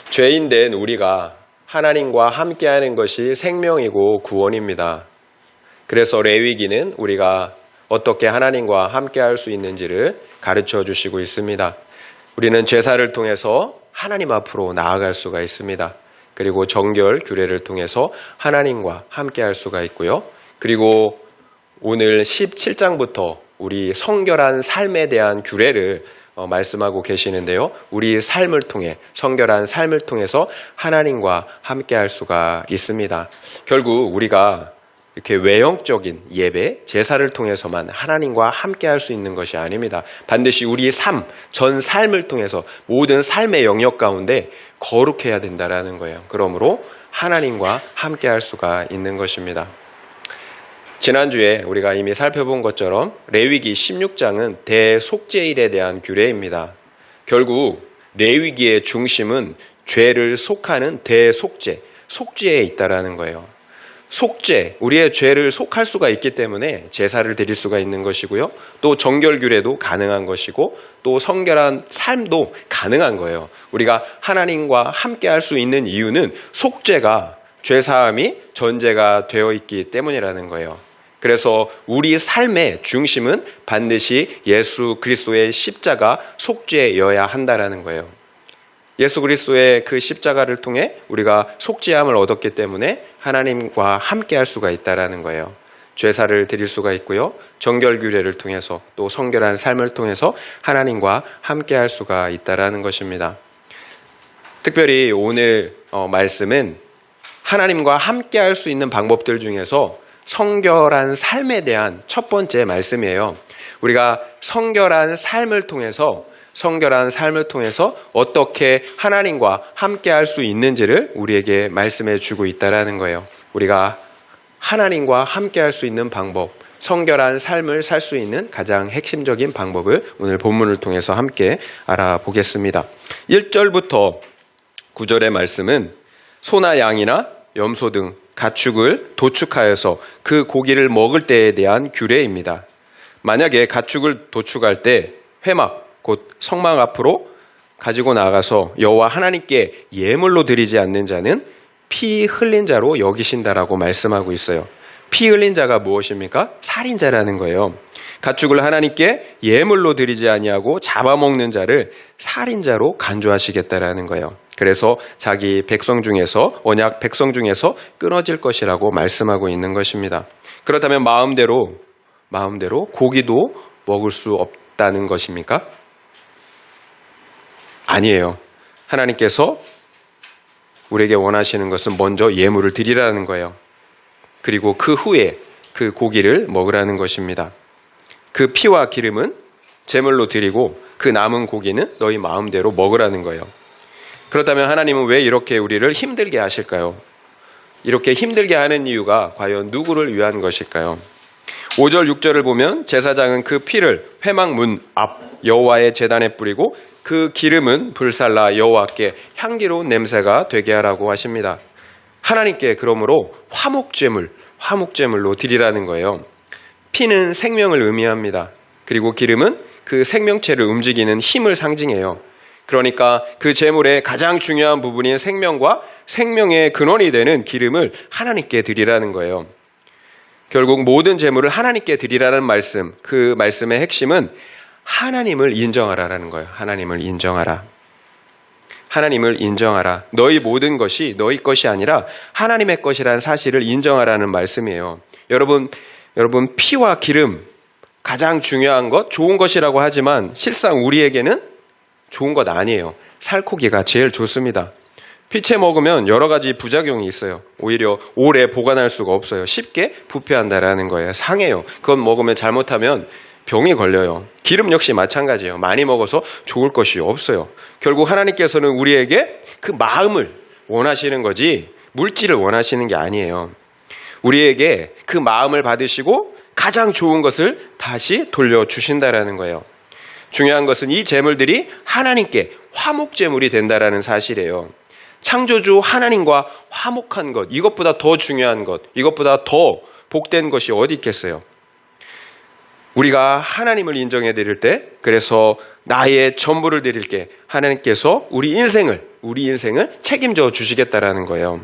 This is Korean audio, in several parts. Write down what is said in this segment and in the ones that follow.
죄인된 우리가 하나님과 함께하는 것이 생명이고 구원입니다. 그래서 레위기는 우리가 어떻게 하나님과 함께할 수 있는지를 가르쳐 주시고 있습니다. 우리는 제사를 통해서 하나님 앞으로 나아갈 수가 있습니다. 그리고 정결 규례를 통해서 하나님과 함께할 수가 있고요. 그리고 오늘 17장부터 우리 성결한 삶에 대한 규례를 말씀하고 계시는데요. 우리 삶을 통해, 성결한 삶을 통해서 하나님과 함께할 수가 있습니다. 결국 우리가 이렇게 외형적인 예배, 제사를 통해서만 하나님과 함께할 수 있는 것이 아닙니다. 반드시 우리 전 삶을 통해서 모든 삶의 영역 가운데 거룩해야 된다라는 거예요. 그러므로 하나님과 함께할 수가 있는 것입니다. 지난주에 우리가 이미 살펴본 것처럼 레위기 16장은 대속죄일에 대한 규례입니다. 결국 레위기의 중심은 죄를 속하는 대속죄, 속죄에 있다라는 거예요. 속죄, 우리의 죄를 속할 수가 있기 때문에 제사를 드릴 수가 있는 것이고요. 또 정결 규례도 가능한 것이고 또 성결한 삶도 가능한 거예요. 우리가 하나님과 함께할 수 있는 이유는 속죄가, 죄사함이 전제가 되어 있기 때문이라는 거예요. 그래서 우리 삶의 중심은 반드시 예수 그리스도의 십자가 속죄여야 한다라는 거예요. 예수 그리스도의 그 십자가를 통해 우리가 속죄함을 얻었기 때문에 하나님과 함께할 수가 있다라는 거예요. 제사를 드릴 수가 있고요. 정결 규례를 통해서 또 성결한 삶을 통해서 하나님과 함께할 수가 있다라는 것입니다. 특별히 오늘 말씀은 하나님과 함께할 수 있는 방법들 중에서 성결한 삶에 대한 첫 번째 말씀이에요. 우리가 성결한 삶을 통해서 어떻게 하나님과 함께할 수 있는지를 우리에게 말씀해 주고 있다라는 거예요. 우리가 하나님과 함께할 수 있는 방법, 성결한 삶을 살 수 있는 가장 핵심적인 방법을 오늘 본문을 통해서 함께 알아보겠습니다. 1절부터 9절의 말씀은 소나 양이나 염소 등 가축을 도축하여서 그 고기를 먹을 때에 대한 규례입니다. 만약에 가축을 도축할 때 회막, 곧 성막 앞으로 가지고 나가서 여호와 하나님께 예물로 드리지 않는 자는 피 흘린 자로 여기신다라고 말씀하고 있어요. 피 흘린 자가 무엇입니까? 살인자라는 거예요. 가축을 하나님께 예물로 드리지 아니하고 잡아먹는 자를 살인자로 간주하시겠다라는 거예요. 그래서 자기 백성 중에서, 언약 백성 중에서 끊어질 것이라고 말씀하고 있는 것입니다. 그렇다면 마음대로 고기도 먹을 수 없다는 것입니까? 아니에요. 하나님께서 우리에게 원하시는 것은 먼저 예물을 드리라는 거예요. 그리고 그 후에 그 고기를 먹으라는 것입니다. 그 피와 기름은 제물로 드리고 그 남은 고기는 너희 마음대로 먹으라는 거예요. 그렇다면 하나님은 왜 이렇게 우리를 힘들게 하실까요? 이렇게 힘들게 하는 이유가 과연 누구를 위한 것일까요? 5절 6절을 보면 제사장은 그 피를 회막 문 앞 여호와의 제단에 뿌리고 그 기름은 불살라 여호와께 향기로운 냄새가 되게 하라고 하십니다. 하나님께 그러므로 화목제물로 드리라는 거예요. 피는 생명을 의미합니다. 그리고 기름은 그 생명체를 움직이는 힘을 상징해요. 그러니까 그 제물의 가장 중요한 부분인 생명과 생명의 근원이 되는 기름을 하나님께 드리라는 거예요. 결국 모든 제물을 하나님께 드리라는 말씀, 그 말씀의 핵심은 하나님을 인정하라라는 거예요. 하나님을 인정하라. 하나님을 인정하라. 너희 모든 것이 너희 것이 아니라 하나님의 것이라는 사실을 인정하라는 말씀이에요. 여러분 피와 기름 가장 중요한 것, 좋은 것이라고 하지만 실상 우리에게는 좋은 것 아니에요. 살코기가 제일 좋습니다. 피채 먹으면 여러 가지 부작용이 있어요. 오히려 오래 보관할 수가 없어요. 쉽게 부패한다라는 거예요. 상해요. 그건 먹으면 잘못하면 병이 걸려요. 기름 역시 마찬가지예요. 많이 먹어서 좋을 것이 없어요. 결국 하나님께서는 우리에게 그 마음을 원하시는 거지 물질을 원하시는 게 아니에요. 우리에게 그 마음을 받으시고 가장 좋은 것을 다시 돌려주신다라는 거예요. 중요한 것은 이 제물들이 하나님께 화목제물이 된다라는 사실이에요. 창조주 하나님과 화목한 것, 이것보다 더 중요한 것, 이것보다 더 복된 것이 어디 있겠어요? 우리가 하나님을 인정해 드릴 때, 그래서 나의 전부를 드릴게, 하나님께서 우리 인생을 우리 인생을 책임져 주시겠다라는 거예요.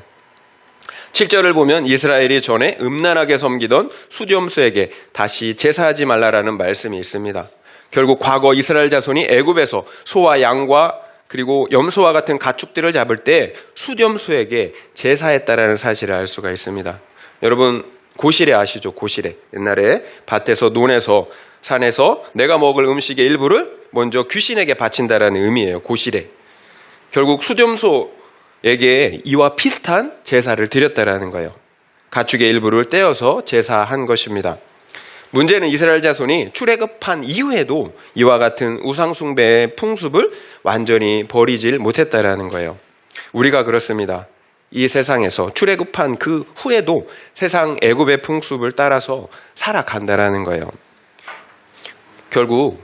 7절을 보면 이스라엘이 전에 음란하게 섬기던 수렴수에게 다시 제사하지 말라라는 말씀이 있습니다. 결국 과거 이스라엘 자손이 애굽에서 소와 양과 그리고 염소와 같은 가축들을 잡을 때 수렴수에게 제사했다라는 사실을 알 수가 있습니다. 여러분 고시래 아시죠? 고시래. 옛날에 밭에서 논에서 산에서 내가 먹을 음식의 일부를 먼저 귀신에게 바친다라는 의미예요. 고시래. 결국 수렴소에게 이와 비슷한 제사를 드렸다라는 거예요. 가축의 일부를 떼어서 제사한 것입니다. 문제는 이스라엘 자손이 출애굽한 이후에도 이와 같은 우상 숭배의 풍습을 완전히 버리질 못했다라는 거예요. 우리가 그렇습니다. 이 세상에서 출애굽한 그 후에도 세상 애굽의 풍습을 따라서 살아간다라는 거예요. 결국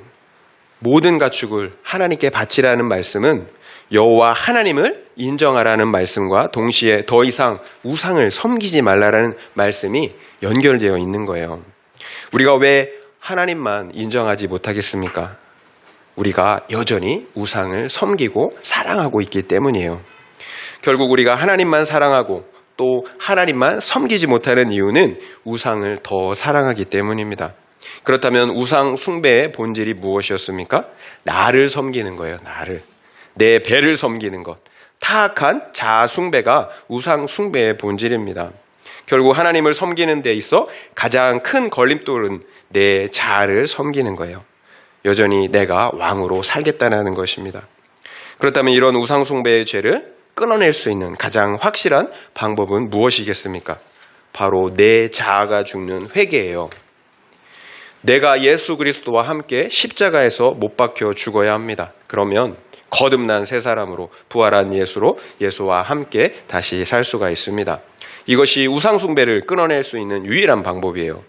모든 가축을 하나님께 바치라는 말씀은 여호와 하나님을 인정하라는 말씀과 동시에 더 이상 우상을 섬기지 말라라는 말씀이 연결되어 있는 거예요. 우리가 왜 하나님만 인정하지 못하겠습니까? 우리가 여전히 우상을 섬기고 사랑하고 있기 때문이에요. 결국 우리가 하나님만 사랑하고 또 하나님만 섬기지 못하는 이유는 우상을 더 사랑하기 때문입니다. 그렇다면 우상 숭배의 본질이 무엇이었습니까? 나를 섬기는 거예요. 나를. 내 배를 섬기는 것. 타악한 자아 숭배가 우상 숭배의 본질입니다. 결국 하나님을 섬기는 데 있어 가장 큰 걸림돌은 내 자아를 섬기는 거예요. 여전히 내가 왕으로 살겠다는 것입니다. 그렇다면 이런 우상 숭배의 죄를 끊어낼 수 있는 가장 확실한 방법은 무엇이겠습니까? 바로 내 자아가 죽는 회개예요. 내가 예수 그리스도와 함께 십자가에서 못 박혀 죽어야 합니다. 그러면 거듭난 새 사람으로 부활한 예수와 함께 다시 살 수가 있습니다. 이것이 우상 숭배를 끊어낼 수 있는 유일한 방법이에요.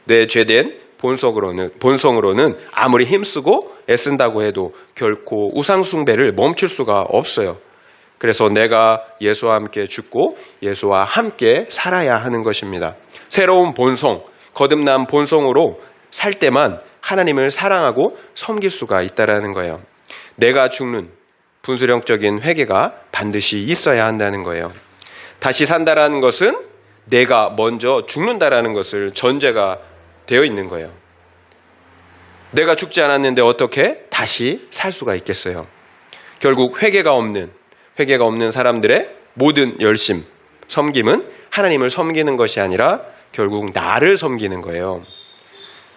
내 죄된 본성으로는 아무리 힘쓰고 애쓴다고 해도 결코 우상 숭배를 멈출 수가 없어요. 그래서 내가 예수와 함께 죽고 예수와 함께 살아야 하는 것입니다. 새로운 본성, 거듭난 본성으로 살 때만 하나님을 사랑하고 섬길 수가 있다는 거예요. 내가 죽는 분수령적인 회개가 반드시 있어야 한다는 거예요. 다시 산다라는 것은 내가 먼저 죽는다라는 것을 전제가 되어 있는 거예요. 내가 죽지 않았는데 어떻게 다시 살 수가 있겠어요? 결국 회개가 없는 사람들의 모든 열심, 섬김은 하나님을 섬기는 것이 아니라 결국 나를 섬기는 거예요.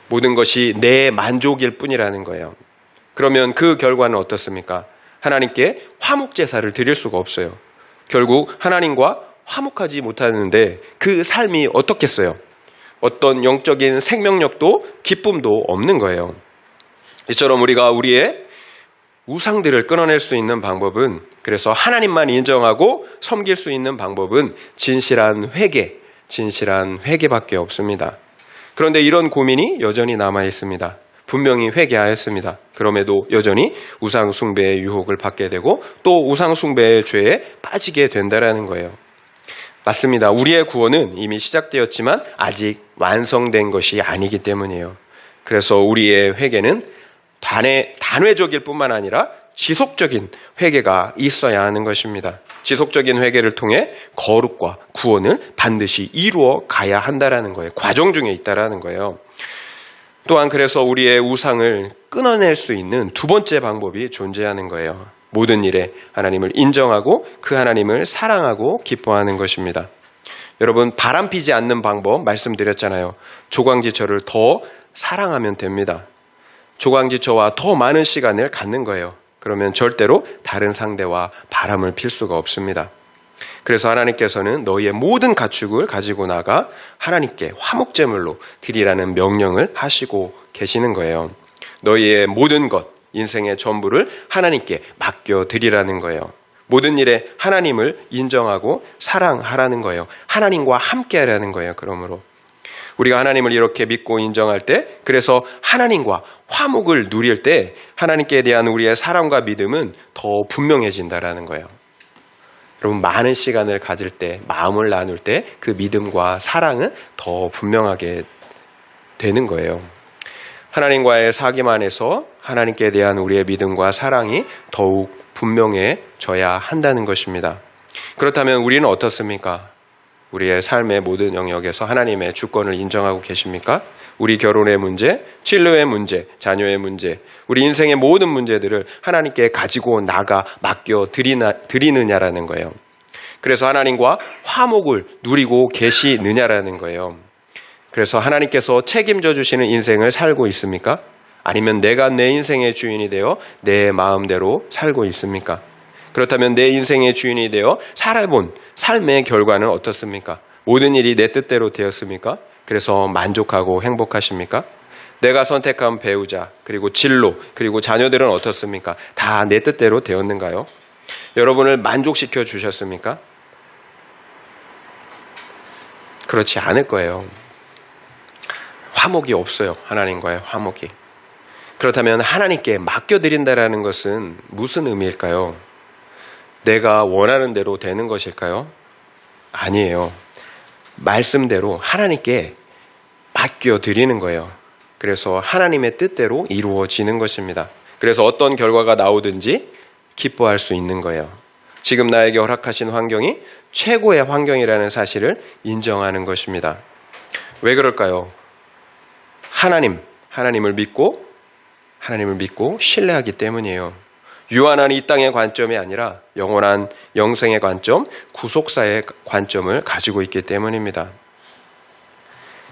모든 것이 내 만족일 뿐이라는 거예요. 그러면 그 결과는 어떻습니까? 하나님께 화목 제사를 드릴 수가 없어요. 결국 하나님과 화목하지 못하는데 그 삶이 어떻겠어요? 어떤 영적인 생명력도 기쁨도 없는 거예요. 이처럼 우리가 우리의 우상들을 끊어낼 수 있는 방법은, 그래서 하나님만 인정하고 섬길 수 있는 방법은 진실한 회개밖에 없습니다. 그런데 이런 고민이 여전히 남아 있습니다. 분명히 회개하였습니다. 그럼에도 여전히 우상 숭배의 유혹을 받게 되고 또 우상 숭배의 죄에 빠지게 된다는 거예요. 맞습니다. 우리의 구원은 이미 시작되었지만 아직 완성된 것이 아니기 때문이에요. 그래서 우리의 회개는 단회적일 뿐만 아니라 지속적인 회개가 있어야 하는 것입니다. 지속적인 회개를 통해 거룩과 구원을 반드시 이루어 가야 한다는 거예요. 과정 중에 있다는 거예요. 또한 그래서 우리의 우상을 끊어낼 수 있는 두 번째 방법이 존재하는 거예요. 모든 일에 하나님을 인정하고 그 하나님을 사랑하고 기뻐하는 것입니다. 여러분, 바람피지 않는 방법 말씀드렸잖아요. 조광지처를 더 사랑하면 됩니다. 조광지처와 더 많은 시간을 갖는 거예요. 그러면 절대로 다른 상대와 바람을 필 수가 없습니다. 그래서 하나님께서는 너희의 모든 가축을 가지고 나가 하나님께 화목제물로 드리라는 명령을 하시고 계시는 거예요. 너희의 모든 것, 인생의 전부를 하나님께 맡겨드리라는 거예요. 모든 일에 하나님을 인정하고 사랑하라는 거예요. 하나님과 함께 하라는 거예요. 그러므로 우리가 하나님을 이렇게 믿고 인정할 때, 그래서 하나님과 화목을 누릴 때 하나님께 대한 우리의 사랑과 믿음은 더 분명해진다라는 거예요. 여러분, 많은 시간을 가질 때, 마음을 나눌 때 그 믿음과 사랑은 더 분명하게 되는 거예요. 하나님과의 사귐 안에서 하나님께 대한 우리의 믿음과 사랑이 더욱 분명해져야 한다는 것입니다. 그렇다면 우리는 어떻습니까? 우리의 삶의 모든 영역에서 하나님의 주권을 인정하고 계십니까? 우리 결혼의 문제, 진로의 문제, 자녀의 문제, 우리 인생의 모든 문제들을 하나님께 가지고 나가 맡겨 드리느냐라는 거예요. 그래서 하나님과 화목을 누리고 계시느냐라는 거예요. 그래서 하나님께서 책임져 주시는 인생을 살고 있습니까? 아니면 내가 내 인생의 주인이 되어 내 마음대로 살고 있습니까? 그렇다면 내 인생의 주인이 되어 살아본 삶의 결과는 어떻습니까? 모든 일이 내 뜻대로 되었습니까? 그래서 만족하고 행복하십니까? 내가 선택한 배우자, 그리고 진로, 그리고 자녀들은 어떻습니까? 다 내 뜻대로 되었는가요? 여러분을 만족시켜 주셨습니까? 그렇지 않을 거예요. 화목이 없어요. 하나님과의 화목이. 그렇다면 하나님께 맡겨드린다라는 것은 무슨 의미일까요? 내가 원하는 대로 되는 것일까요? 아니에요. 말씀대로 하나님께 맡겨드리는 거예요. 그래서 하나님의 뜻대로 이루어지는 것입니다. 그래서 어떤 결과가 나오든지 기뻐할 수 있는 거예요. 지금 나에게 허락하신 환경이 최고의 환경이라는 사실을 인정하는 것입니다. 왜 그럴까요? 하나님을 믿고 신뢰하기 때문이에요. 유한한 이 땅의 관점이 아니라 영원한 영생의 관점, 구속사의 관점을 가지고 있기 때문입니다.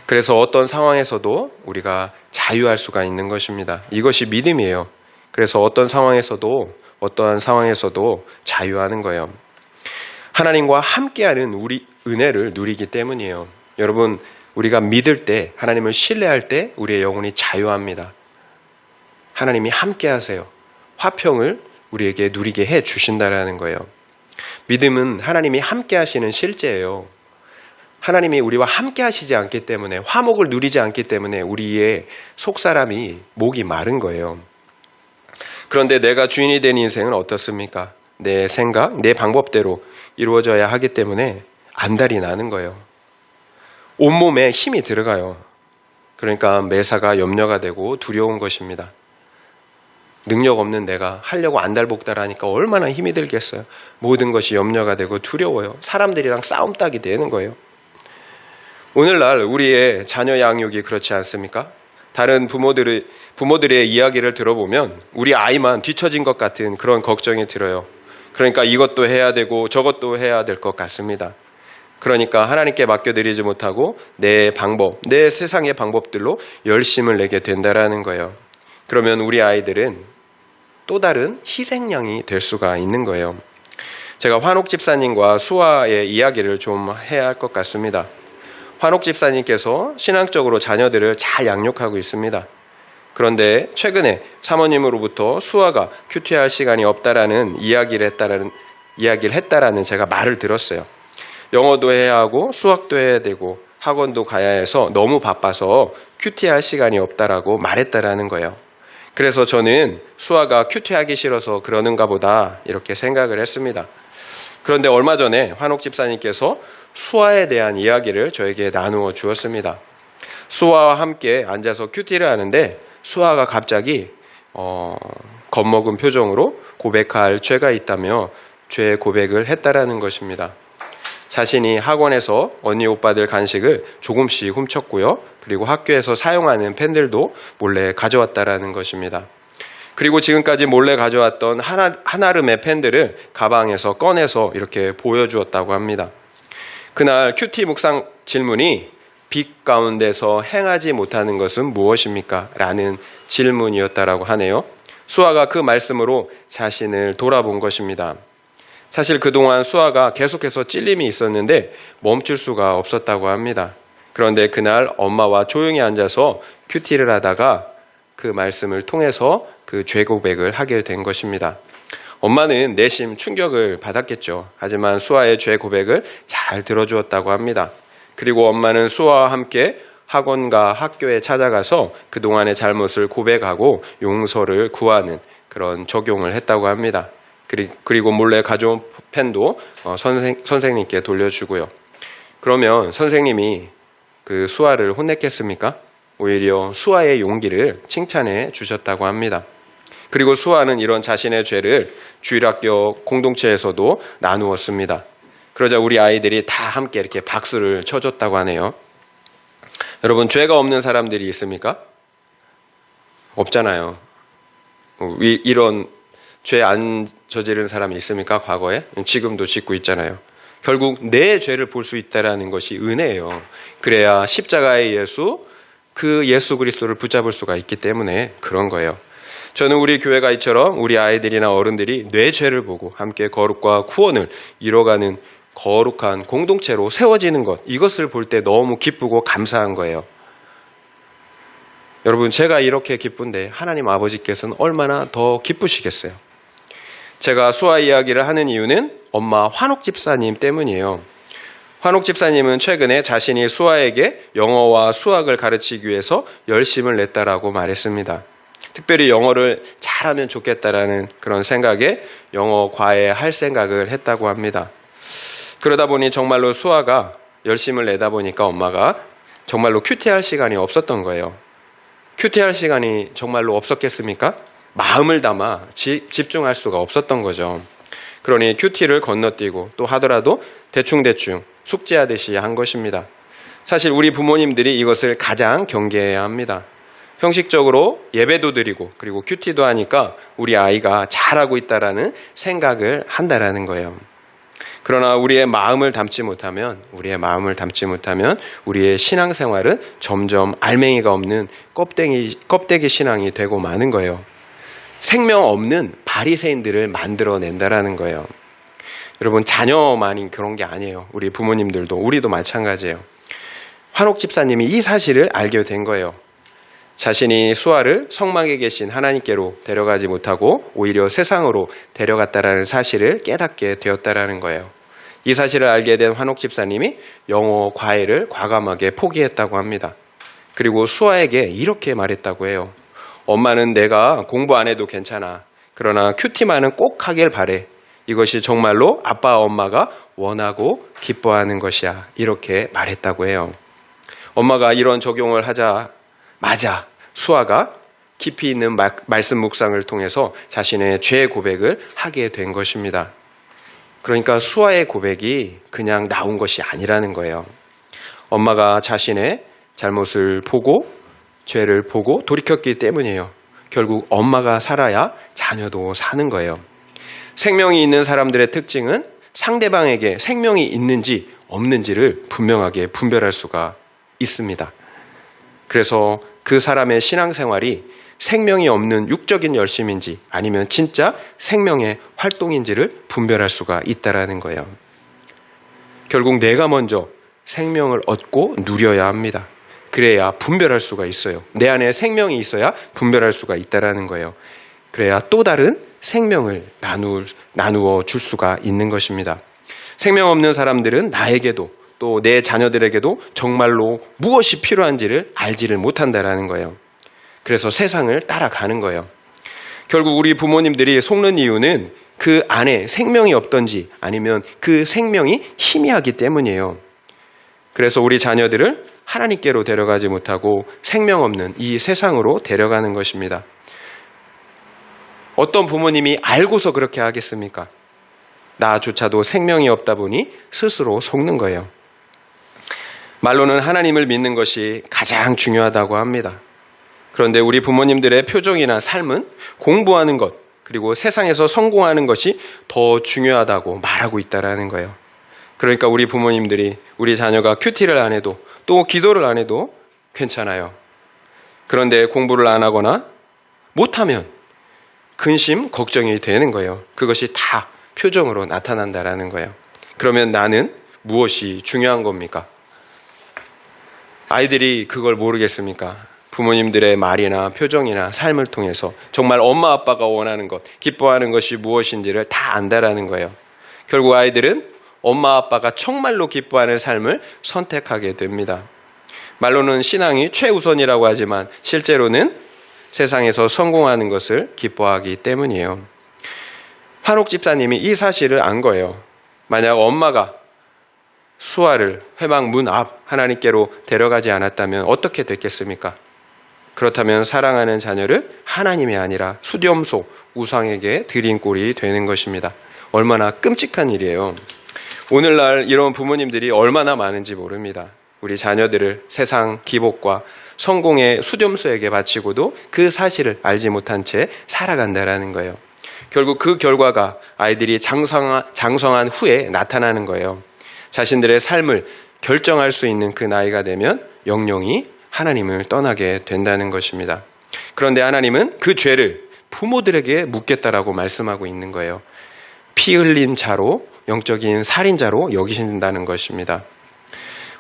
그래서 어떤 상황에서도 우리가 자유할 수가 있는 것입니다. 이것이 믿음이에요. 그래서 어떠한 상황에서도 자유하는 거예요. 하나님과 함께하는 우리 은혜를 누리기 때문이에요. 여러분, 우리가 믿을 때, 하나님을 신뢰할 때 우리의 영혼이 자유합니다. 하나님이 함께하세요. 화평을 우리에게 누리게 해 주신다라는 거예요. 믿음은 하나님이 함께하시는 실제예요. 하나님이 우리와 함께하시지 않기 때문에, 화목을 누리지 않기 때문에 우리의 속사람이 목이 마른 거예요. 그런데 내가 주인이 된 인생은 어떻습니까? 내 생각, 내 방법대로 이루어져야 하기 때문에 안달이 나는 거예요. 온몸에 힘이 들어가요. 그러니까 매사가 염려가 되고 두려운 것입니다. 능력 없는 내가 하려고 안달복달하니까 얼마나 힘이 들겠어요. 모든 것이 염려가 되고 두려워요. 사람들이랑 싸움 따게 되는 거예요. 오늘날 우리의 자녀 양육이 그렇지 않습니까? 다른 부모들의 이야기를 들어보면 우리 아이만 뒤처진 것 같은 그런 걱정이 들어요. 그러니까 이것도 해야 되고 저것도 해야 될 것 같습니다. 그러니까 하나님께 맡겨드리지 못하고 내 방법, 내 세상의 방법들로 열심을 내게 된다라는 거예요. 그러면 우리 아이들은 또 다른 희생양이 될 수가 있는 거예요. 제가 환옥 집사님과 수아의 이야기를 좀 해야 할 것 같습니다. 환옥 집사님께서 신앙적으로 자녀들을 잘 양육하고 있습니다. 그런데 최근에 사모님으로부터 수아가 큐티할 시간이 없다라는 이야기를 했다라는 제가 말을 들었어요. 영어도 해야 하고 수학도 해야 되고 학원도 가야 해서 너무 바빠서 큐티할 시간이 없다라고 말했다라는 거예요. 그래서 저는 수아가 큐티하기 싫어서 그러는가 보다 이렇게 생각을 했습니다. 그런데 얼마 전에 환옥 집사님께서 수아에 대한 이야기를 저에게 나누어 주었습니다. 수아와 함께 앉아서 큐티를 하는데 수아가 갑자기 겁먹은 표정으로 고백할 죄가 있다며 죄 고백을 했다라는 것입니다. 자신이 학원에서 언니 오빠들 간식을 조금씩 훔쳤고요. 그리고 학교에서 사용하는 펜들도 몰래 가져왔다라는 것입니다. 그리고 지금까지 몰래 가져왔던 한아름의 펜들을 가방에서 꺼내서 이렇게 보여주었다고 합니다. 그날 큐티 묵상 질문이 빛 가운데서 행하지 못하는 것은 무엇입니까? 라는 질문이었다라고 하네요. 수아가 그 말씀으로 자신을 돌아본 것입니다. 사실 그동안 수아가 계속해서 찔림이 있었는데 멈출 수가 없었다고 합니다. 그런데 그날 엄마와 조용히 앉아서 큐티를 하다가 그 말씀을 통해서 그 죄 고백을 하게 된 것입니다. 엄마는 내심 충격을 받았겠죠. 하지만 수아의 죄 고백을 잘 들어주었다고 합니다. 그리고 엄마는 수아와 함께 학원과 학교에 찾아가서 그동안의 잘못을 고백하고 용서를 구하는 그런 적용을 했다고 합니다. 그리고 몰래 가져온 펜도 선생님께 돌려주고요. 그러면 선생님이 그 수아를 혼냈겠습니까? 오히려 수아의 용기를 칭찬해 주셨다고 합니다. 그리고 수아는 이런 자신의 죄를 주일학교 공동체에서도 나누었습니다. 그러자 우리 아이들이 다 함께 이렇게 박수를 쳐줬다고 하네요. 여러분, 죄가 없는 사람들이 있습니까? 없잖아요. 이런 죄 안 저지른 사람이 있습니까? 과거에? 지금도 짓고 있잖아요. 결국 내 죄를 볼 수 있다는 것이 은혜예요. 그래야 십자가의 예수, 그 예수 그리스도를 붙잡을 수가 있기 때문에 그런 거예요. 저는 우리 교회가 이처럼 우리 아이들이나 어른들이 내 죄를 보고 함께 거룩과 구원을 이뤄가는 거룩한 공동체로 세워지는 것, 이것을 볼 때 너무 기쁘고 감사한 거예요. 여러분, 제가 이렇게 기쁜데 하나님 아버지께서는 얼마나 더 기쁘시겠어요. 제가 수아 이야기를 하는 이유는 엄마 환옥 집사님 때문이에요. 환옥 집사님은 최근에 자신이 수아에게 영어와 수학을 가르치기 위해서 열심을 냈다라고 말했습니다. 특별히 영어를 잘하면 좋겠다라는 그런 생각에 영어 과외 할 생각을 했다고 합니다. 그러다 보니 정말로 수아가 열심을 내다 보니까 엄마가 정말로 큐티할 시간이 없었던 거예요. 큐티할 시간이 정말로 없었겠습니까? 마음을 담아 집중할 수가 없었던 거죠. 그러니 큐티를 건너뛰고 또 하더라도 대충대충 숙제하듯이 한 것입니다. 사실 우리 부모님들이 이것을 가장 경계해야 합니다. 형식적으로 예배도 드리고 그리고 큐티도 하니까 우리 아이가 잘하고 있다라는 생각을 한다라는 거예요. 그러나 우리의 마음을 담지 못하면 우리의 신앙생활은 점점 알맹이가 없는 껍데기 신앙이 되고 마는 거예요. 생명 없는 바리새인들을 만들어낸다라는 거예요. 여러분, 자녀만이 그런 게 아니에요. 우리 부모님들도, 우리도 마찬가지예요. 환옥 집사님이 이 사실을 알게 된 거예요. 자신이 수아를 성막에 계신 하나님께로 데려가지 못하고 오히려 세상으로 데려갔다라는 사실을 깨닫게 되었다라는 거예요. 이 사실을 알게 된 환옥 집사님이 영어 과외를 과감하게 포기했다고 합니다. 그리고 수아에게 이렇게 말했다고 해요. 엄마는 내가 공부 안 해도 괜찮아. 그러나 큐티만은 꼭 하길 바래. 이것이 정말로 아빠 엄마가 원하고 기뻐하는 것이야. 이렇게 말했다고 해요. 엄마가 이런 적용을 하자마자 수아가 깊이 있는 말씀 묵상을 통해서 자신의 죄 고백을 하게 된 것입니다. 그러니까 수아의 고백이 그냥 나온 것이 아니라는 거예요. 엄마가 자신의 잘못을 보고 죄를 보고 돌이켰기 때문이에요. 결국 엄마가 살아야 자녀도 사는 거예요. 생명이 있는 사람들의 특징은 상대방에게 생명이 있는지 없는지를 분명하게 분별할 수가 있습니다. 그래서 그 사람의 신앙생활이 생명이 없는 육적인 열심인지 아니면 진짜 생명의 활동인지를 분별할 수가 있다라는 거예요. 결국 내가 먼저 생명을 얻고 누려야 합니다. 그래야 분별할 수가 있어요. 내 안에 생명이 있어야 분별할 수가 있다라는 거예요. 그래야 또 다른 생명을 나누어 줄 수가 있는 것입니다. 생명 없는 사람들은 나에게도 또 내 자녀들에게도 정말로 무엇이 필요한지를 알지를 못한다라는 거예요. 그래서 세상을 따라가는 거예요. 결국 우리 부모님들이 속는 이유는 그 안에 생명이 없던지 아니면 그 생명이 희미하기 때문이에요. 그래서 우리 자녀들을 하나님께로 데려가지 못하고 생명 없는 이 세상으로 데려가는 것입니다. 어떤 부모님이 알고서 그렇게 하겠습니까? 나조차도 생명이 없다 보니 스스로 속는 거예요. 말로는 하나님을 믿는 것이 가장 중요하다고 합니다. 그런데 우리 부모님들의 표정이나 삶은 공부하는 것, 그리고 세상에서 성공하는 것이 더 중요하다고 말하고 있다는 거예요. 그러니까 우리 부모님들이 우리 자녀가 큐티를 안 해도 또 기도를 안 해도 괜찮아요. 그런데 공부를 안 하거나 못하면 근심, 걱정이 되는 거예요. 그것이 다 표정으로 나타난다라는 거예요. 그러면 나는 무엇이 중요한 겁니까? 아이들이 그걸 모르겠습니까? 부모님들의 말이나 표정이나 삶을 통해서 정말 엄마 아빠가 원하는 것, 기뻐하는 것이 무엇인지를 다 안다라는 거예요. 결국 아이들은 엄마 아빠가 정말로 기뻐하는 삶을 선택하게 됩니다. 말로는 신앙이 최우선이라고 하지만 실제로는 세상에서 성공하는 것을 기뻐하기 때문이에요. 환옥 집사님이 이 사실을 안 거예요. 만약 엄마가 수아를 회막 문 앞 하나님께로 데려가지 않았다면 어떻게 됐겠습니까? 그렇다면 사랑하는 자녀를 하나님이 아니라 수렴소, 우상에게 드린 꼴이 되는 것입니다. 얼마나 끔찍한 일이에요. 오늘날 이런 부모님들이 얼마나 많은지 모릅니다. 우리 자녀들을 세상 기복과 성공의 수렴소에게 바치고도 그 사실을 알지 못한 채 살아간다라는 거예요. 결국 그 결과가 아이들이 장성한 후에 나타나는 거예요. 자신들의 삶을 결정할 수 있는 그 나이가 되면 영영이 하나님을 떠나게 된다는 것입니다. 그런데 하나님은 그 죄를 부모들에게 묻겠다라고 말씀하고 있는 거예요. 피 흘린 자로, 영적인 살인자로 여기신다는 것입니다.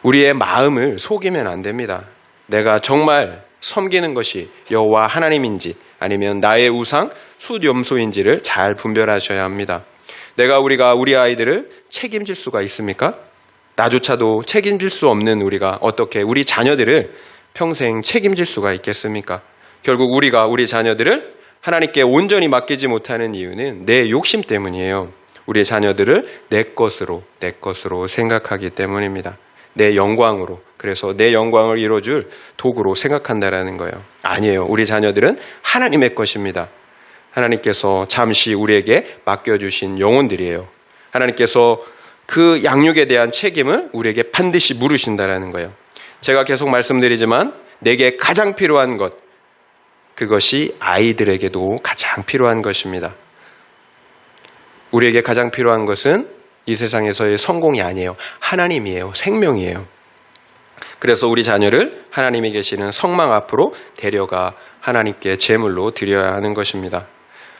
우리의 마음을 속이면 안 됩니다. 내가 정말 섬기는 것이 여호와 하나님인지 아니면 나의 우상 숫염소인지를 잘 분별하셔야 합니다. 우리가 우리 아이들을 책임질 수가 있습니까? 나조차도 책임질 수 없는 우리가 어떻게 우리 자녀들을 평생 책임질 수가 있겠습니까? 결국 우리가 우리 자녀들을 하나님께 온전히 맡기지 못하는 이유는 내 욕심 때문이에요. 우리 자녀들을 내 것으로 생각하기 때문입니다. 내 영광으로. 그래서 내 영광을 이뤄줄 도구로 생각한다라는 거예요. 아니에요. 우리 자녀들은 하나님의 것입니다. 하나님께서 잠시 우리에게 맡겨주신 영혼들이에요. 하나님께서 그 양육에 대한 책임을 우리에게 반드시 물으신다라는 거예요. 제가 계속 말씀드리지만 내게 가장 필요한 것, 그것이 아이들에게도 가장 필요한 것입니다. 우리에게 가장 필요한 것은 이 세상에서의 성공이 아니에요. 하나님이에요. 생명이에요. 그래서 우리 자녀를 하나님이 계시는 성막 앞으로 데려가 하나님께 제물로 드려야 하는 것입니다.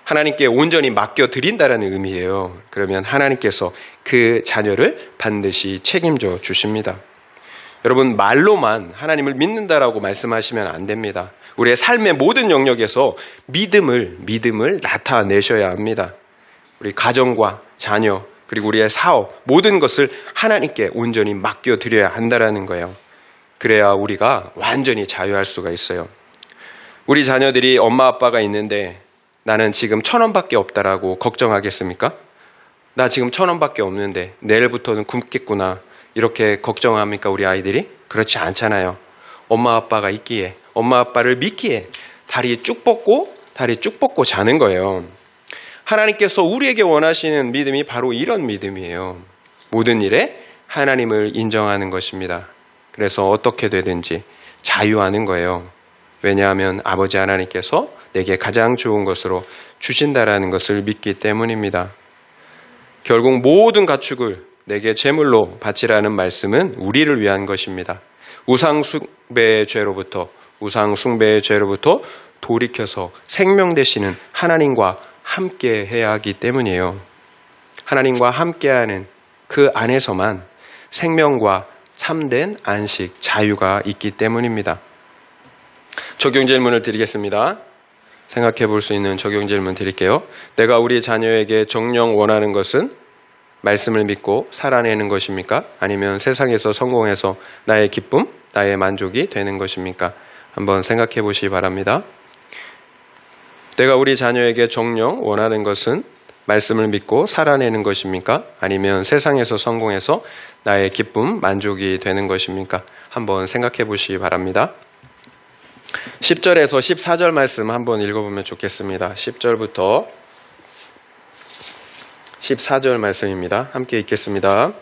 하나님께 온전히 맡겨드린다는 의미예요. 그러면 하나님께서 그 자녀를 반드시 책임져 주십니다. 여러분, 말로만 하나님을 믿는다라고 말씀하시면 안 됩니다. 우리의 삶의 모든 영역에서 믿음을 나타내셔야 합니다. 우리 가정과 자녀, 그리고 우리의 사업, 모든 것을 하나님께 온전히 맡겨드려야 한다는 거예요. 그래야 우리가 완전히 자유할 수가 있어요. 우리 자녀들이 엄마 아빠가 있는데 나는 지금 1,000원밖에 없다라고 걱정하겠습니까? 나 지금 1,000원밖에 없는데 내일부터는 굶겠구나, 이렇게 걱정합니까 우리 아이들이? 그렇지 않잖아요. 엄마 아빠가 있기에, 엄마 아빠를 믿기에 다리 쭉 뻗고 자는 거예요. 하나님께서 우리에게 원하시는 믿음이 바로 이런 믿음이에요. 모든 일에 하나님을 인정하는 것입니다. 그래서 어떻게 되든지 자유하는 거예요. 왜냐하면 아버지 하나님께서 내게 가장 좋은 것으로 주신다라는 것을 믿기 때문입니다. 결국 모든 가축을 내게 제물로 바치라는 말씀은 우리를 위한 것입니다. 우상 숭배의 죄로부터 돌이켜서 생명 되시는 하나님과 함께 해야 하기 때문이에요. 하나님과 함께하는 그 안에서만 생명과 참된 안식, 자유가 있기 때문입니다. 적용 질문을 드리겠습니다. 생각해 볼 수 있는 적용 질문 드릴게요. 내가 우리 자녀에게 정녕 원하는 것은 말씀을 믿고 살아내는 것입니까? 아니면 세상에서 성공해서 나의 기쁨, 나의 만족이 되는 것입니까? 한번 생각해 보시기 바랍니다. 내가 우리 자녀에게 정녕 원하는 것은 말씀을 믿고 살아내는 것입니까? 아니면 세상에서 성공해서 나의 기쁨, 만족이 되는 것입니까? 한번 생각해 보시기 바랍니다. 10절에서 14절 말씀 한번 읽어보면 좋겠습니다. 10절부터 14절 말씀입니다. 함께 읽겠습니다.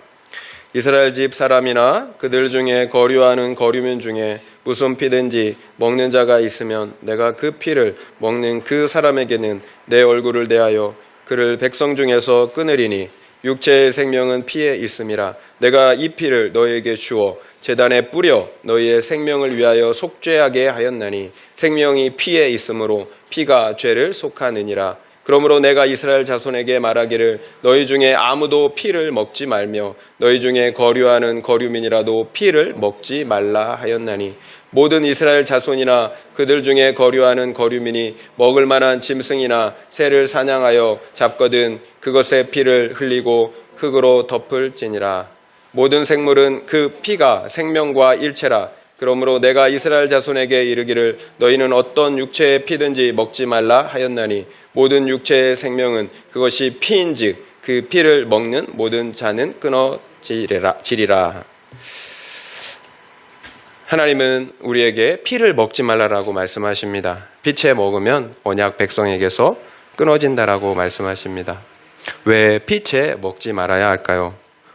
이스라엘 집 사람이나 그들 중에 거류하는 거류민 중에 무슨 피든지 먹는 자가 있으면 내가 그 피를 먹는 그 사람에게는 내 얼굴을 대하여 그를 백성 중에서 끊으리니 육체의 생명은 피에 있음이라. 내가 이 피를 너희에게 주어 제단에 뿌려 너희의 생명을 위하여 속죄하게 하였나니 생명이 피에 있으므로 피가 죄를 속하느니라. 그러므로 내가 이스라엘 자손에게 말하기를 너희 중에 아무도 피를 먹지 말며 너희 중에 거류하는 거류민이라도 피를 먹지 말라 하였나니 모든 이스라엘 자손이나 그들 중에 거류하는 거류민이 먹을 만한 짐승이나 새를 사냥하여 잡거든 그것의 피를 흘리고 흙으로 덮을지니라. 모든 생물은 그 피가 생명과 일체라. 그러므로 내가 이스라엘 자손에게 이르기를 너희는 어떤 육체의 피든지 먹지 말라 하였나니 모든 육체의 생명은 그것이 피인즉 그 피를 먹는 모든 자는 끊어지리라. 하나님은 우리에게 피를 먹지 말라라고 말씀하십니다. 피채 먹으면 언약 백성에게서 끊어진다라고 말씀하십니다. 왜 피채 먹지 말아야 할까요?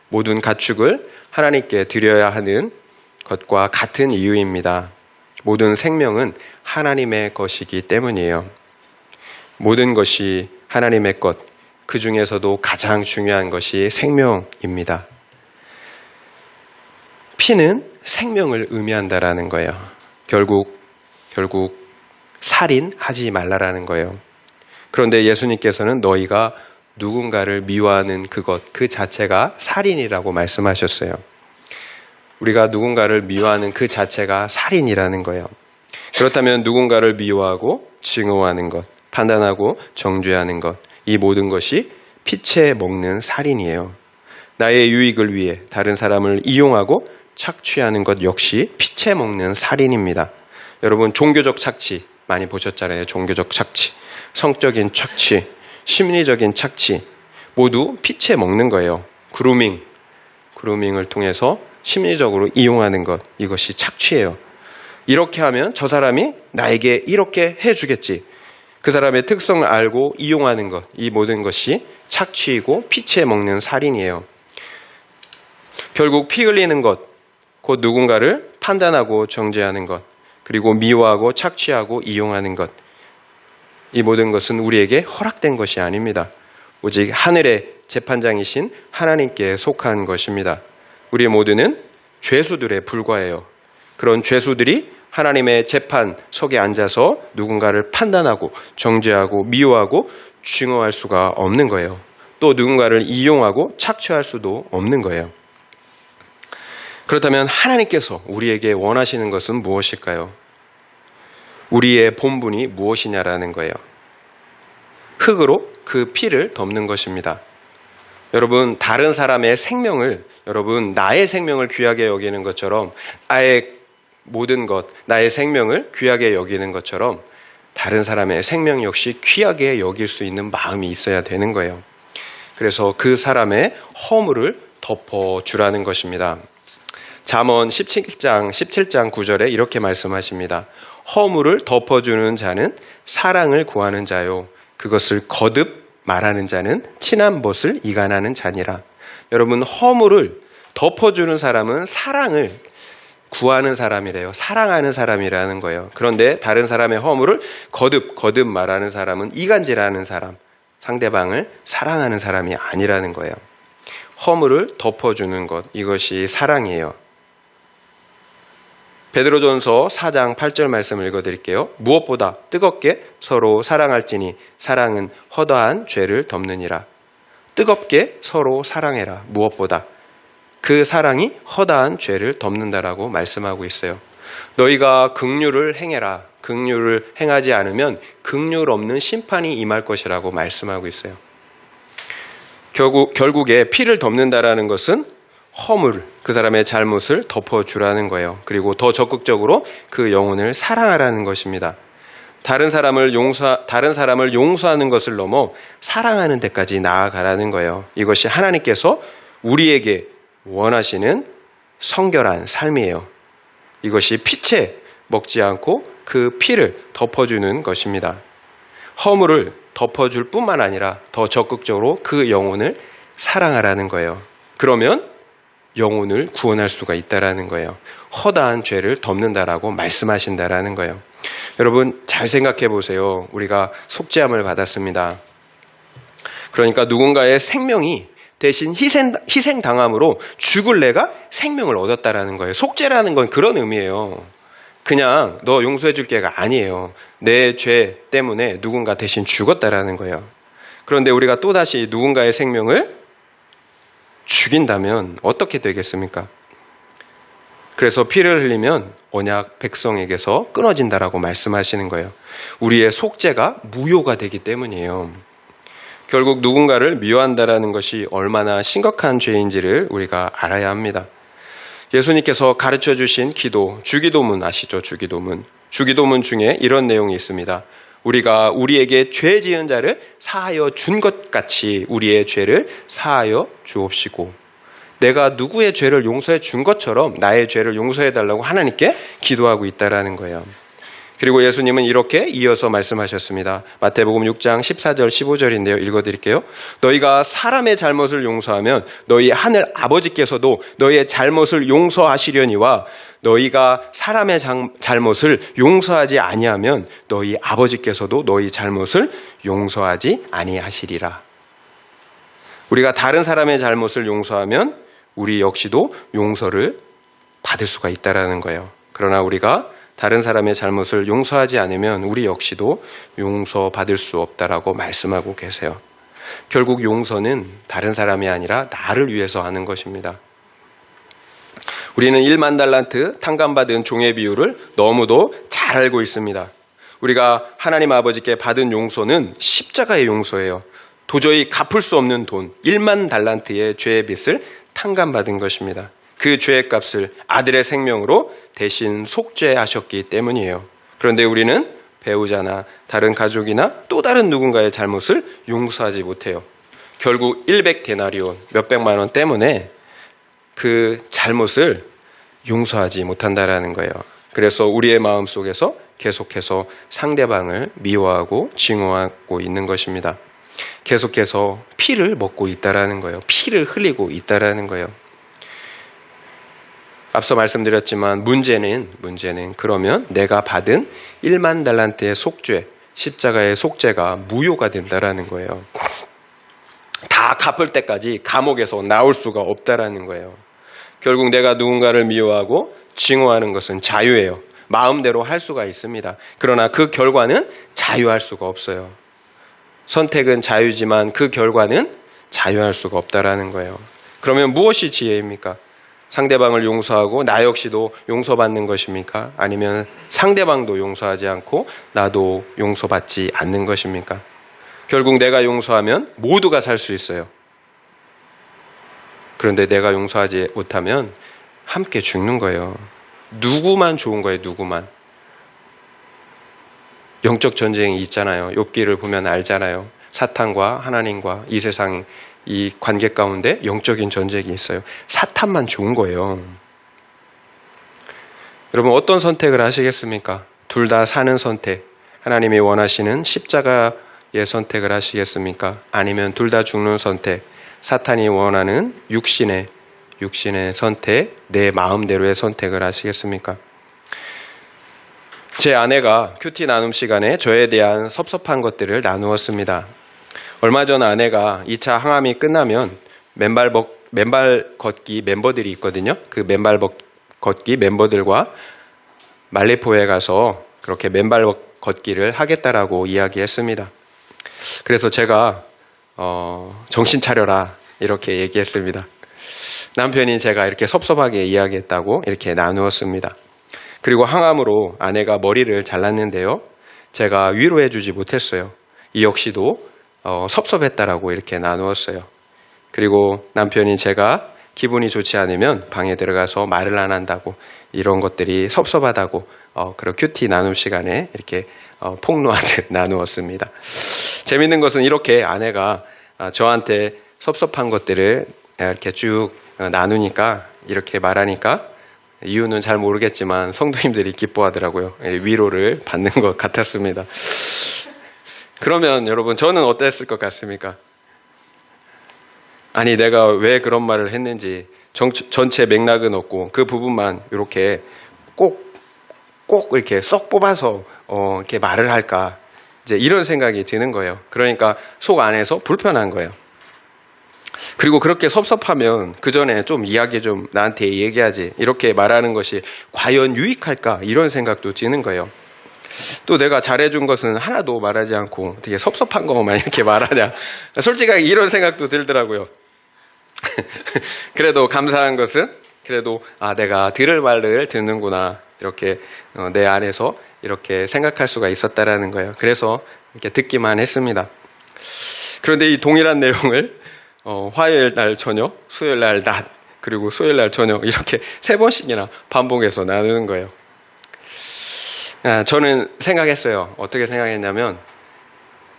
모든 가축을 하나님께 드려야 하는 것과 같은 이유입니다. 모든 생명은 하나님의 것이기 때문이에요. 모든 것이 하나님의 것, 그 중에서도 가장 중요한 것이 생명입니다. 피는 생명을 의미한다라는 거예요. 결국 살인하지 말라라는 거예요. 그런데 예수님께서는 너희가 누군가를 미워하는 그것, 그 자체가 살인이라고 말씀하셨어요. 우리가 누군가를 미워하는 그 자체가 살인이라는 거예요. 그렇다면 누군가를 미워하고 증오하는 것, 판단하고 정죄하는 것, 이 모든 것이 피채 먹는 살인이에요. 나의 유익을 위해 다른 사람을 이용하고 착취하는 것 역시 피채 먹는 살인입니다. 여러분 종교적 착취 많이 보셨잖아요. 종교적 착취, 성적인 착취, 심리적인 착취 모두 피채 먹는 거예요. 그루밍을 통해서 심리적으로 이용하는 것, 이것이 착취예요. 이렇게 하면 저 사람이 나에게 이렇게 해주겠지. 그 사람의 특성을 알고 이용하는 것, 이 모든 것이 착취이고 피채 먹는 살인이에요. 결국 피 흘리는 것, 곧 누군가를 판단하고 정죄하는 것, 그리고 미워하고 착취하고 이용하는 것, 이 모든 것은 우리에게 허락된 것이 아닙니다. 오직 하늘의 재판장이신 하나님께 속한 것입니다. 우리 모두는 죄수들에 불과해요. 그런 죄수들이 하나님의 재판석에 앉아서 누군가를 판단하고 정죄하고 미워하고 증오할 수가 없는 거예요. 또 누군가를 이용하고 착취할 수도 없는 거예요. 그렇다면 하나님께서 우리에게 원하시는 것은 무엇일까요? 우리의 본분이 무엇이냐라는 거예요. 흙으로 그 피를 덮는 것입니다. 여러분, 다른 사람의 생명을, 여러분 나의 생명을 귀하게 여기는 것처럼, 나의 모든 것, 나의 생명을 귀하게 여기는 것처럼 다른 사람의 생명 역시 귀하게 여길 수 있는 마음이 있어야 되는 거예요. 그래서 그 사람의 허물을 덮어주라는 것입니다. 잠언 17장 9절에 이렇게 말씀하십니다. 허물을 덮어주는 자는 사랑을 구하는 자요, 그것을 거듭 말하는 자는 친한 벗을 이간하는 자니라. 여러분, 허물을 덮어주는 사람은 사랑을 구하는 사람이래요. 사랑하는 사람이라는 거예요. 그런데 다른 사람의 허물을 거듭 말하는 사람은 이간질하는 사람, 상대방을 사랑하는 사람이 아니라는 거예요. 허물을 덮어주는 것, 이것이 사랑이에요. 베드로전서 4장 8절 말씀 읽어드릴게요. 무엇보다 뜨겁게 서로 사랑할지니 사랑은 허다한 죄를 덮느니라. 뜨겁게 서로 사랑해라. 무엇보다 그 사랑이 허다한 죄를 덮는다라고 말씀하고 있어요. 너희가 긍휼을 행해라. 긍휼을 행하지 않으면 긍휼 없는 심판이 임할 것이라고 말씀하고 있어요. 결국에 피를 덮는다라는 것은 허물, 그 사람의 잘못을 덮어주라는 거예요. 그리고 더 적극적으로 그 영혼을 사랑하라는 것입니다. 다른 사람을 용서하는 것을 넘어 사랑하는 데까지 나아가라는 거예요. 이것이 하나님께서 우리에게 원하시는 성결한 삶이에요. 이것이 피채 먹지 않고 그 피를 덮어주는 것입니다. 허물을 덮어줄 뿐만 아니라 더 적극적으로 그 영혼을 사랑하라는 거예요. 그러면 영혼을 구원할 수가 있다라는 거예요. 허다한 죄를 덮는다라고 말씀하신다라는 거예요. 여러분, 잘 생각해 보세요. 우리가 속죄함을 받았습니다. 그러니까 누군가의 생명이 대신 희생당함으로 죽을 내가 생명을 얻었다라는 거예요. 속죄라는 건 그런 의미예요. 그냥 너 용서해 줄 게가 아니에요. 내 죄 때문에 누군가 대신 죽었다라는 거예요. 그런데 우리가 또다시 누군가의 생명을 죽인다면 어떻게 되겠습니까? 그래서 피를 흘리면 언약 백성에게서 끊어진다라고 말씀하시는 거예요. 우리의 속죄가 무효가 되기 때문이에요. 결국 누군가를 미워한다라는 것이 얼마나 심각한 죄인지를 우리가 알아야 합니다. 예수님께서 가르쳐 주신 기도, 주기도문 아시죠? 주기도문 중에 이런 내용이 있습니다. 우리가 우리에게 죄 지은 자를 사하여 준 것 같이 우리의 죄를 사하여 주옵시고, 내가 누구의 죄를 용서해 준 것처럼 나의 죄를 용서해 달라고 하나님께 기도하고 있다라는 거예요. 그리고 예수님은 이렇게 이어서 말씀하셨습니다. 마태복음 6장 14절 15절인데요. 읽어드릴게요. 너희가 사람의 잘못을 용서하면 너희 하늘 아버지께서도 너희의 잘못을 용서하시려니와 너희가 사람의 잘못을 용서하지 아니하면 너희 아버지께서도 너희 잘못을 용서하지 아니하시리라. 우리가 다른 사람의 잘못을 용서하면 우리 역시도 용서를 받을 수가 있다라는 거예요. 그러나 우리가 다른 사람의 잘못을 용서하지 않으면 우리 역시도 용서받을 수 없다라고 말씀하고 계세요. 결국 용서는 다른 사람이 아니라 나를 위해서 하는 것입니다. 우리는 1만 달란트 탕감받은 종의 비유를 너무도 잘 알고 있습니다. 우리가 하나님 아버지께 받은 용서는 십자가의 용서예요. 도저히 갚을 수 없는 돈 1만 달란트의 죄의 빚을 탕감받은 것입니다. 그 죄의 값을 아들의 생명으로 대신 속죄하셨기 때문이에요. 그런데 우리는 배우자나 다른 가족이나 또 다른 누군가의 잘못을 용서하지 못해요. 결국 100데나리온 몇백만 원 때문에 그 잘못을 용서하지 못한다라는 거예요. 그래서 우리의 마음속에서 계속해서 상대방을 미워하고 증오하고 있는 것입니다. 계속해서 피를 먹고 있다라는 거예요. 피를 흘리고 있다라는 거예요. 앞서 말씀드렸지만 문제는 그러면 내가 받은 1만 달란트의 속죄, 십자가의 속죄가 무효가 된다라는 거예요. 다 갚을 때까지 감옥에서 나올 수가 없다라는 거예요. 결국 내가 누군가를 미워하고 증오하는 것은 자유예요. 마음대로 할 수가 있습니다. 그러나 그 결과는 자유할 수가 없어요. 선택은 자유지만 그 결과는 자유할 수가 없다라는 거예요. 그러면 무엇이 지혜입니까? 상대방을 용서하고 나 역시도 용서받는 것입니까? 아니면 상대방도 용서하지 않고 나도 용서받지 않는 것입니까? 결국 내가 용서하면 모두가 살 수 있어요. 그런데 내가 용서하지 못하면 함께 죽는 거예요. 누구만 좋은 거예요, 누구만. 영적 전쟁이 있잖아요. 욥기를 보면 알잖아요. 사탄과 하나님과 이 세상 이 관계 가운데 영적인 전쟁이 있어요. 사탄만 좋은 거예요. 여러분 어떤 선택을 하시겠습니까? 둘 다 사는 선택, 하나님이 원하시는 십자가의 선택을 하시겠습니까? 아니면 둘 다 죽는 선택, 사탄이 원하는 육신의 선택, 내 마음대로의 선택을 하시겠습니까? 제 아내가 큐티 나눔 시간에 저에 대한 섭섭한 것들을 나누었습니다. 얼마 전 아내가 2차 항암이 끝나면 맨발 걷기 멤버들이 있거든요. 그 맨발 걷기 멤버들과 말레포에 가서 그렇게 맨발 걷기를 하겠다라고 이야기했습니다. 그래서 제가 정신 차려라 이렇게 얘기했습니다. 남편이 제가 이렇게 섭섭하게 이야기했다고 이렇게 나누었습니다. 그리고 항암으로 아내가 머리를 잘랐는데요. 제가 위로해 주지 못했어요. 이 역시도 섭섭했다라고 이렇게 나누었어요. 그리고 남편이 제가 기분이 좋지 않으면 방에 들어가서 말을 안 한다고, 이런 것들이 섭섭하다고 그런 큐티 나눔 시간에 이렇게 폭로하듯 나누었습니다. 재밌는 것은 이렇게 아내가 저한테 섭섭한 것들을 이렇게 쭉 나누니까, 이렇게 말하니까 이유는 잘 모르겠지만 성도님들이 기뻐하더라고요. 위로를 받는 것 같았습니다. 그러면 여러분 저는 어땠을 것 같습니까? 아니 내가 왜 그런 말을 했는지 전체 맥락은 없고 그 부분만 이렇게 꼭 이렇게 쏙 뽑아서 이렇게 말을 할까, 이제 이런 생각이 드는 거예요. 그러니까 속 안에서 불편한 거예요. 그리고 그렇게 섭섭하면 그 전에 좀 이야기 좀 나한테 얘기하지, 이렇게 말하는 것이 과연 유익할까, 이런 생각도 드는 거예요. 또 내가 잘해준 것은 하나도 말하지 않고 되게 섭섭한 것만 이렇게 말하냐, 솔직하게 이런 생각도 들더라고요. 그래도 감사한 것은 그래도 내가 들을 말을 듣는구나, 이렇게 내 안에서 이렇게 생각할 수가 있었다라는 거예요. 그래서 이렇게 듣기만 했습니다. 그런데 이 동일한 내용을 화요일 날 저녁, 수요일 날 낮, 그리고 수요일 날 저녁 이렇게 3번씩이나 반복해서 나누는 거예요. 저는 생각했어요. 어떻게 생각했냐면,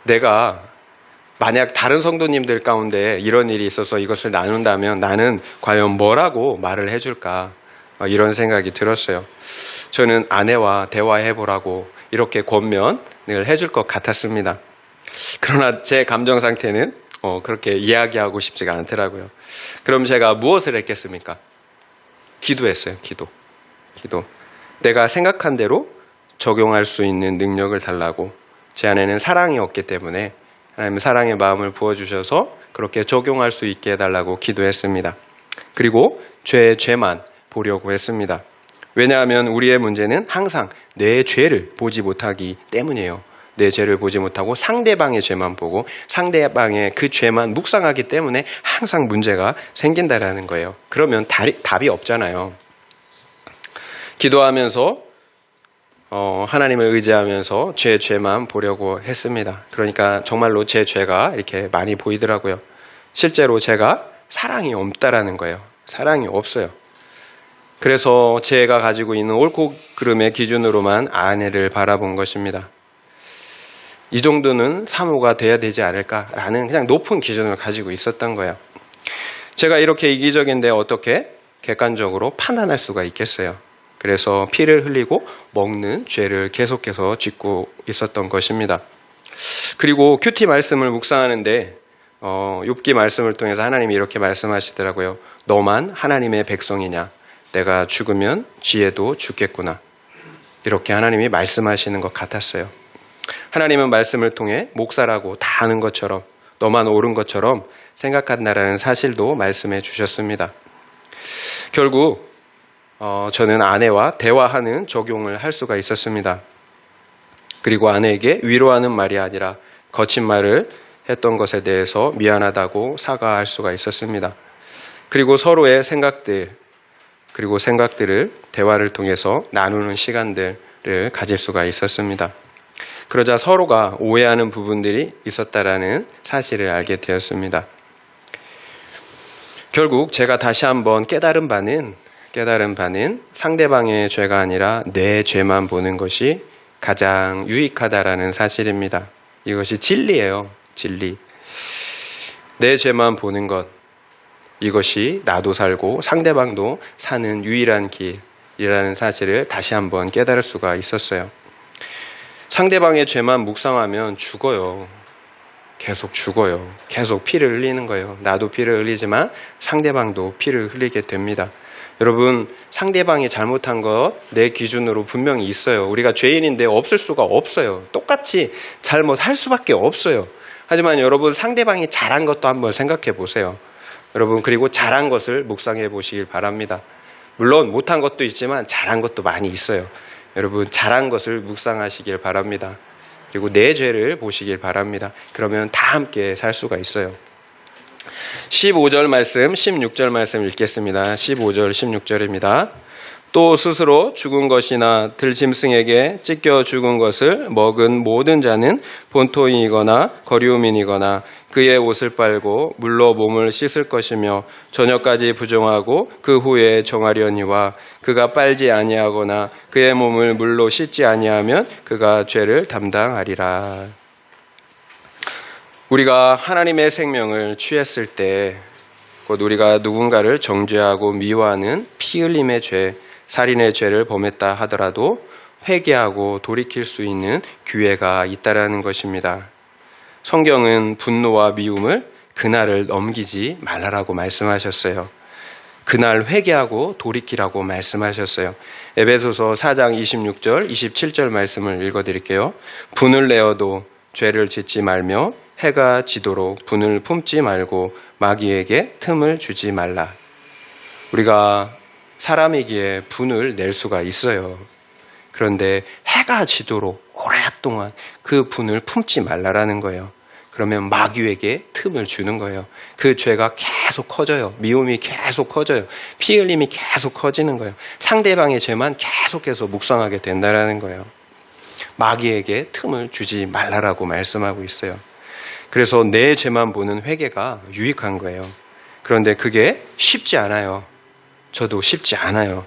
내가 만약 다른 성도님들 가운데 이런 일이 있어서 이것을 나눈다면 나는 과연 뭐라고 말을 해줄까? 이런 생각이 들었어요. 저는 아내와 대화해보라고 이렇게 권면을 해줄 것 같았습니다. 그러나 제 감정 상태는 그렇게 이야기하고 싶지가 않더라고요. 그럼 제가 무엇을 했겠습니까? 기도했어요. 기도. 내가 생각한 대로 적용할 수 있는 능력을 달라고. 제 안에는 사랑이 없기 때문에 하나님은 사랑의 마음을 부어주셔서 그렇게 적용할 수 있게 해달라고 기도했습니다. 그리고 죄만 보려고 했습니다. 왜냐하면 우리의 문제는 항상 내 죄를 보지 못하기 때문이에요. 내 죄를 보지 못하고 상대방의 죄만 보고 상대방의 그 죄만 묵상하기 때문에 항상 문제가 생긴다라는 거예요. 그러면 답이 없잖아요. 기도하면서 하나님을 의지하면서 죄만 보려고 했습니다. 그러니까 정말로 제 죄가 이렇게 많이 보이더라고요. 실제로 제가 사랑이 없다라는 거예요. 사랑이 없어요. 그래서 제가 가지고 있는 옳고 그름의 기준으로만 아내를 바라본 것입니다. 이 정도는 사모가 돼야 되지 않을까라는 그냥 높은 기준을 가지고 있었던 거예요. 제가 이렇게 이기적인데 어떻게 객관적으로 판단할 수가 있겠어요. 그래서 피를 흘리고 먹는 죄를 계속해서 짓고 있었던 것입니다. 그리고 큐티 말씀을 묵상하는데 욥기 말씀을 통해서 하나님이 이렇게 말씀하시더라고요. 너만 하나님의 백성이냐? 내가 죽으면 지혜도 죽겠구나. 이렇게 하나님이 말씀하시는 것 같았어요. 하나님은 말씀을 통해 목사라고 다 아는 것처럼 너만 옳은 것처럼 생각한다라는 사실도 말씀해 주셨습니다. 결국 저는 아내와 대화하는 적용을 할 수가 있었습니다. 그리고 아내에게 위로하는 말이 아니라 거친 말을 했던 것에 대해서 미안하다고 사과할 수가 있었습니다. 그리고 서로의 생각들을 대화를 통해서 나누는 시간들을 가질 수가 있었습니다. 그러자 서로가 오해하는 부분들이 있었다라는 사실을 알게 되었습니다. 결국 제가 다시 한번 깨달은 바는 상대방의 죄가 아니라 내 죄만 보는 것이 가장 유익하다라는 사실입니다. 이것이 진리예요. 진리. 내 죄만 보는 것, 이것이 나도 살고 상대방도 사는 유일한 길이라는 사실을 다시 한번 깨달을 수가 있었어요. 상대방의 죄만 묵상하면 죽어요. 계속 죽어요. 계속 피를 흘리는 거예요. 나도 피를 흘리지만 상대방도 피를 흘리게 됩니다. 여러분, 상대방이 잘못한 것 내 기준으로 분명히 있어요. 우리가 죄인인데 없을 수가 없어요. 똑같이 잘못할 수밖에 없어요. 하지만 여러분, 상대방이 잘한 것도 한번 생각해 보세요. 여러분, 그리고 잘한 것을 묵상해 보시길 바랍니다. 물론 못한 것도 있지만 잘한 것도 많이 있어요. 여러분, 잘한 것을 묵상하시길 바랍니다. 그리고 내 죄를 보시길 바랍니다. 그러면 다 함께 살 수가 있어요. 15절 말씀, 16절 말씀 읽겠습니다. 15절, 16절입니다. 또 스스로 죽은 것이나 들짐승에게 찢겨 죽은 것을 먹은 모든 자는 본토인이거나 거류민이거나 그의 옷을 빨고 물로 몸을 씻을 것이며 저녁까지 부정하고 그 후에 정하려니와 그가 빨지 아니하거나 그의 몸을 물로 씻지 아니하면 그가 죄를 담당하리라. 우리가 하나님의 생명을 취했을 때 곧 우리가 누군가를 정죄하고 미워하는 피 흘림의 죄, 살인의 죄를 범했다 하더라도 회개하고 돌이킬 수 있는 기회가 있다라는 것입니다. 성경은 분노와 미움을 그날을 넘기지 말라라고 말씀하셨어요. 그날 회개하고 돌이키라고 말씀하셨어요. 에베소서 4장 26절, 27절 말씀을 읽어드릴게요. 분을 내어도 죄를 짓지 말며 해가 지도록 분을 품지 말고 마귀에게 틈을 주지 말라. 우리가 사람이기에 분을 낼 수가 있어요. 그런데 해가 지도록 오랫동안 그 분을 품지 말라라는 거예요. 그러면 마귀에게 틈을 주는 거예요. 그 죄가 계속 커져요. 미움이 계속 커져요. 피 흘림이 계속 커지는 거예요. 상대방의 죄만 계속해서 묵상하게 된다라는 거예요. 마귀에게 틈을 주지 말라라고 말씀하고 있어요. 그래서 내 죄만 보는 회개가 유익한 거예요. 그런데 그게 쉽지 않아요. 저도 쉽지 않아요.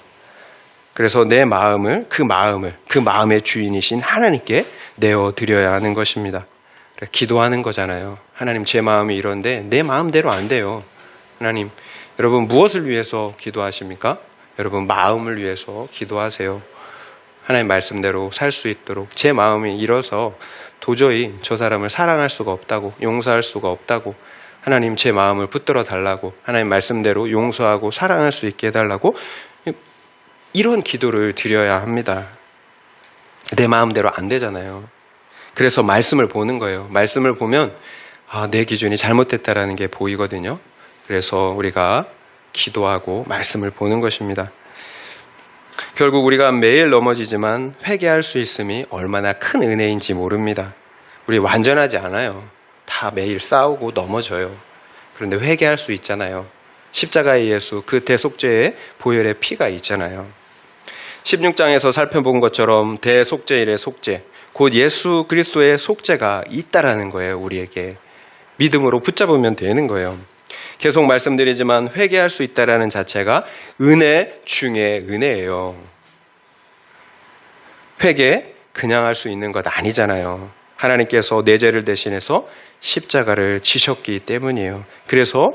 그래서 내 마음을 그 마음의 주인이신 하나님께 내어드려야 하는 것입니다. 기도하는 거잖아요. 하나님, 제 마음이 이런데 내 마음대로 안 돼요. 하나님, 여러분 무엇을 위해서 기도하십니까? 여러분 마음을 위해서 기도하세요. 하나님 말씀대로 살 수 있도록, 제 마음이 이뤄서 도저히 저 사람을 사랑할 수가 없다고, 용서할 수가 없다고, 하나님 제 마음을 붙들어 달라고, 하나님 말씀대로 용서하고 사랑할 수 있게 해달라고, 이런 기도를 드려야 합니다. 내 마음대로 안 되잖아요. 그래서 말씀을 보는 거예요. 말씀을 보면 내 기준이 잘못됐다라는 게 보이거든요. 그래서 우리가 기도하고 말씀을 보는 것입니다. 결국 우리가 매일 넘어지지만 회개할 수 있음이 얼마나 큰 은혜인지 모릅니다. 우리 완전하지 않아요. 다 매일 싸우고 넘어져요. 그런데 회개할 수 있잖아요. 십자가의 예수, 그 대속죄의 보혈의 피가 있잖아요. 16장에서 살펴본 것처럼 대속죄일의 속죄, 곧 예수 그리스도의 속죄가 있다라는 거예요. 우리에게 믿음으로 붙잡으면 되는 거예요. 계속 말씀드리지만 회개할 수 있다라는 자체가 은혜 중에 은혜예요. 회개 그냥 할 수 있는 것 아니잖아요. 하나님께서 내 죄를 대신해서 십자가를 지셨기 때문이에요. 그래서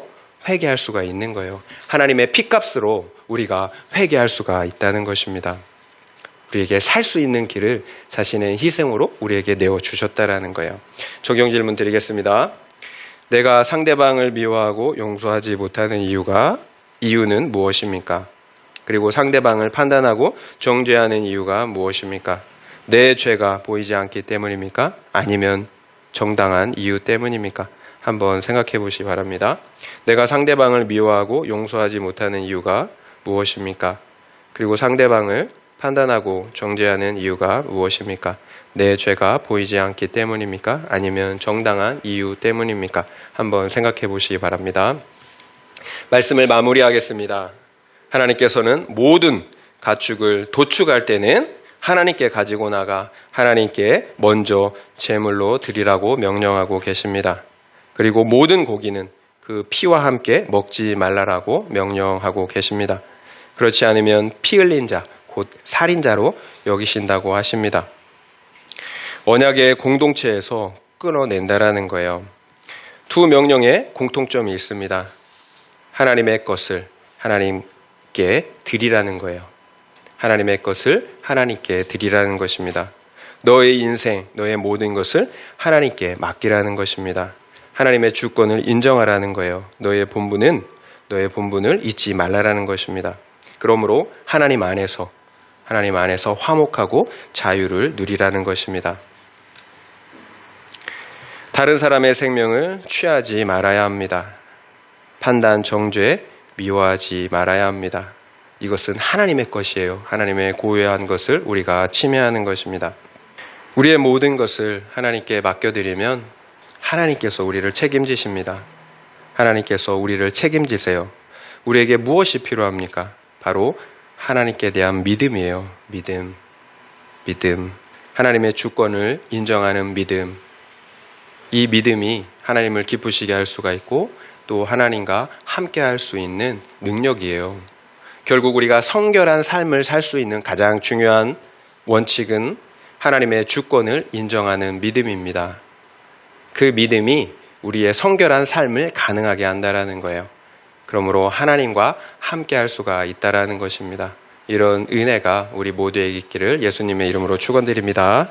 회개할 수가 있는 거예요. 하나님의 피값으로 우리가 회개할 수가 있다는 것입니다. 우리에게 살 수 있는 길을 자신의 희생으로 우리에게 내어주셨다라는 거예요. 적용 질문 드리겠습니다. 내가 상대방을 미워하고 용서하지 못하는 이유는 무엇입니까? 그리고 상대방을 판단하고 정죄하는 이유가 무엇입니까? 내 죄가 보이지 않기 때문입니까? 아니면 정당한 이유 때문입니까? 한번 생각해 보시기 바랍니다. 내가 상대방을 미워하고 용서하지 못하는 이유가 무엇입니까? 그리고 상대방을 판단하고 정죄하는 이유가 무엇입니까? 내 죄가 보이지 않기 때문입니까? 아니면 정당한 이유 때문입니까? 한번 생각해 보시기 바랍니다. 말씀을 마무리하겠습니다. 하나님께서는 모든 가축을 도축할 때는 하나님께 가지고 나가 하나님께 먼저 제물로 드리라고 명령하고 계십니다. 그리고 모든 고기는 그 피와 함께 먹지 말라라고 명령하고 계십니다. 그렇지 않으면 피 흘린 자, 곧 살인자로 여기신다고 하십니다. 언약의 공동체에서 끊어낸다라는 거예요. 두 명령에 공통점이 있습니다. 하나님의 것을 하나님께 드리라는 거예요. 하나님의 것을 하나님께 드리라는 것입니다. 너의 인생, 너의 모든 것을 하나님께 맡기라는 것입니다. 하나님의 주권을 인정하라는 거예요. 너의 본분을 잊지 말라라는 것입니다. 그러므로 하나님 안에서 화목하고 자유를 누리라는 것입니다. 다른 사람의 생명을 취하지 말아야 합니다. 판단, 정죄, 미워하지 말아야 합니다. 이것은 하나님의 것이에요. 하나님의 고유한 것을 우리가 침해하는 것입니다. 우리의 모든 것을 하나님께 맡겨드리면 하나님께서 우리를 책임지십니다. 하나님께서 우리를 책임지세요. 우리에게 무엇이 필요합니까? 바로 하나님께 대한 믿음이에요. 믿음. 하나님의 주권을 인정하는 믿음. 이 믿음이 하나님을 기쁘시게 할 수가 있고 또 하나님과 함께 할 수 있는 능력이에요. 결국 우리가 성결한 삶을 살 수 있는 가장 중요한 원칙은 하나님의 주권을 인정하는 믿음입니다. 그 믿음이 우리의 성결한 삶을 가능하게 한다라는 거예요. 그러므로 하나님과 함께 할 수가 있다라는 것입니다. 이런 은혜가 우리 모두에게 있기를 예수님의 이름으로 축원드립니다.